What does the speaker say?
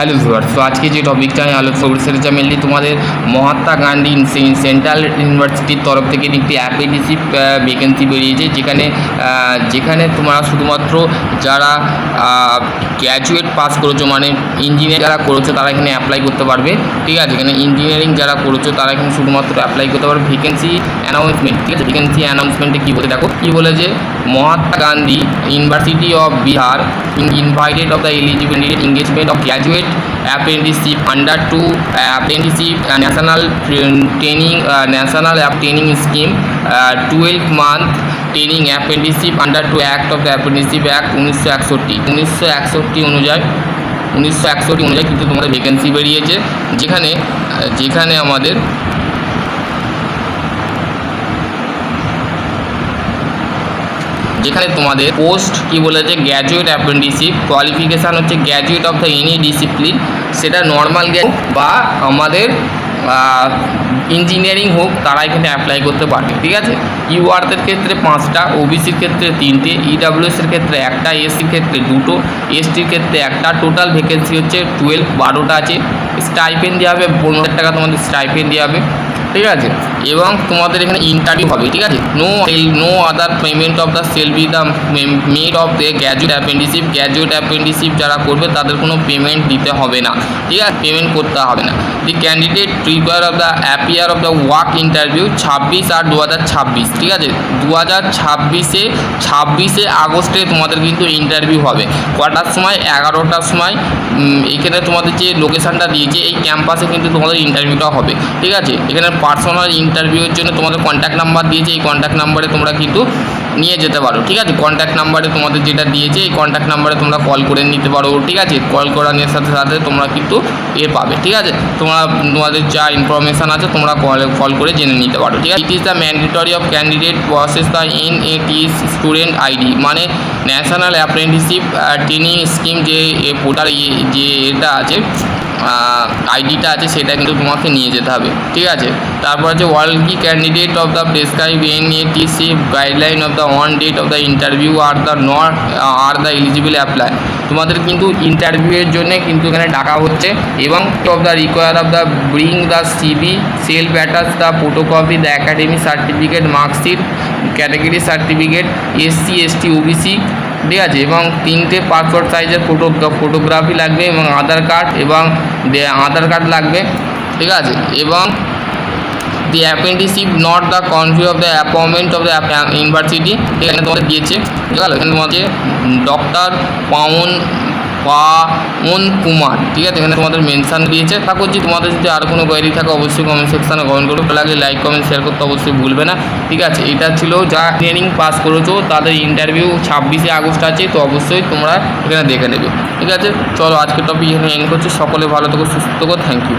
Hello viewers, তো আজকে যে টপিকটা আমি আলোচনা করছি সেটা মেনলি তোমাদের মহাত্মা গান্ধী সেন্ট্রাল ইউনিভার্সিটির তরফ থেকে একটি অ্যাপ্রেন্টিসশিপ ভ্যাকেন্সি বেরিয়েছে, যেখানে তোমরা শুধুমাত্র যারা গ্র্যাজুয়েট পাস করেছো, মানে ইঞ্জিনিয়ার যারা করেছো তারা এখানে অ্যাপ্লাই করতে পারবে। ঠিক আছে, এখানে ইঞ্জিনিয়ারিং যারা করেছো তারা এখানে শুধুমাত্র অ্যাপ্লাই করতে পারবে। ভ্যাকেন্সি অ্যানাউন্সমেন্ট, ঠিক আছে, ভ্যাকেন্সি অ্যানাউন্সমেন্টে কী বলে দেখো, কী বলে যে Mahatma Gandhi university of Bihar invited of the eligible engagement of graduate apprenticeship under two apprenticeship national training scheme, 12-month training apprenticeship under two act of the apprenticeship act 1961 অনুযায়ী কিন্তু তোমাদের ভ্যাকেন্সি বেরিয়েছে, যেখানে আমাদের তোমাদের পোস্ট কি বলেছে, গ্র্যাজুয়েট অ্যাপ্রেন্টিসশিপ কোয়ালিফিকেশান হচ্ছে graduate of the any discipline, সেটা নর্মাল বা আমাদের ইঞ্জিনিয়ারিং হোক, তারা এখানে অ্যাপ্লাই করতে পারবে। ঠিক আছে, ইউআরদের ক্ষেত্রে 5টা, ওবিসির ক্ষেত্রে 3টে, ইডাব্লিউএসের ক্ষেত্রে 1টা, এসসির ক্ষেত্রে 2টো, এসটির ক্ষেত্রে 1টা। টোটাল ভ্যাকেন্সি হচ্ছে 12টা আছে। স্টাইপেন্ড দেওয়া হবে 15,000 টাকা, তোমাদের স্টাইপেন্ড দেওয়া হবে। ঠিক আছে, এবং তোমাদের এখানে ইন্টারভিউ হবে। ঠিক আছে, no other payment of the sell be the made of the graduate apprenticeship যারা করবে তাদের কোনো পেমেন্ট দিতে হবে না। ঠিক আছে, পেমেন্ট করতে হবে না। The candidate require of the appear of the work interview 26 আর 2026। ঠিক আছে, 2026 আগস্টে তোমাদের কিন্তু ইন্টারভিউ হবে। কটার সময়? 11টার সময়। এখানে তোমাদের যে লোকেশানটা দিয়েছে এই ক্যাম্পাসে কিন্তু তোমাদের ইন্টারভিউটা হবে। ঠিক আছে, এখানে পার্সোনাল ইন্টারভিউয়ের জন্য তোমাদের কন্ট্যাক্ট নাম্বার দিয়েছে, এই কন্ট্যাক্ট নাম্বারে তোমরা কিন্তু নিয়ে যেতে পারো। ঠিক আছে, কন্ট্যাক্ট নাম্বারে তোমাদের যেটা দিয়েছে এই কন্ট্যাক্ট নাম্বারে তোমরা কল করে নিতে পারো। ঠিক আছে, কল করানোর সাথে সাথে তোমরা কিন্তু পাবে। ঠিক আছে, তোমাদের যা ইনফরমেশান আছে তোমরা কল করে জেনে নিতে পারো। ঠিক আছে, it is the mandatory of candidate process the NATS student ID, মানে ন্যাশনাল অ্যাপ্রেন্টিসশিপ ট্রেনিং স্কিম যে পোর্টাল যে এটা আছে আইডিটা আছে সেটা কিন্তু তোমাকে নিয়ে যেতে হবে। ঠিক আছে, তারপর আছে ওয়ার্ল্ড কি candidate of the prescribe NATS guideline of the on date of the interview আর দ্য এলিজিবল অ্যাপ্লাই। তোমাদের কিন্তু ইন্টারভিউয়ের জন্য কিন্তু এখানে ডাকা হচ্ছে, এবং of the require of the bring the CV self attach the photocopy the academic certificate marksheet category certificate SC ST OBC। ঠিক আছে, এবং 3টে পাসপোর্ট সাইজের ফটোগ্রাফি লাগবে, এবং আধার কার্ড লাগবে। ঠিক আছে, এবং the apprenticeship not the confer of the appointment of the university. এখানে তোমাদের দিয়েছে, ঠিক আছে, এখানে তোমাদের ডক্টর পাউন কুমার। ঠিক আছে, এখানে তোমাদের মেনশান দিয়েছে। আশা করছি তোমাদের যদি আর কোনো কোয়েরি থাকে অবশ্যই কমেন্ট সেকশানে কমেন্ট করো। লাগলে লাইক কমেন্ট শেয়ার করতে অবশ্যই ভুলবে না। ঠিক আছে, এটা ছিল যা ট্রেনিং পাস করেছো তাদের ইন্টারভিউ 26 আগস্ট আছে, তো অবশ্যই তোমরা এখানে দেখে নেবে। ঠিক আছে, চলো আজকের টপিক এখানে এন্ড করছি। সকলে ভালো থেকো, সুস্থ থেকো, থ্যাংক ইউ।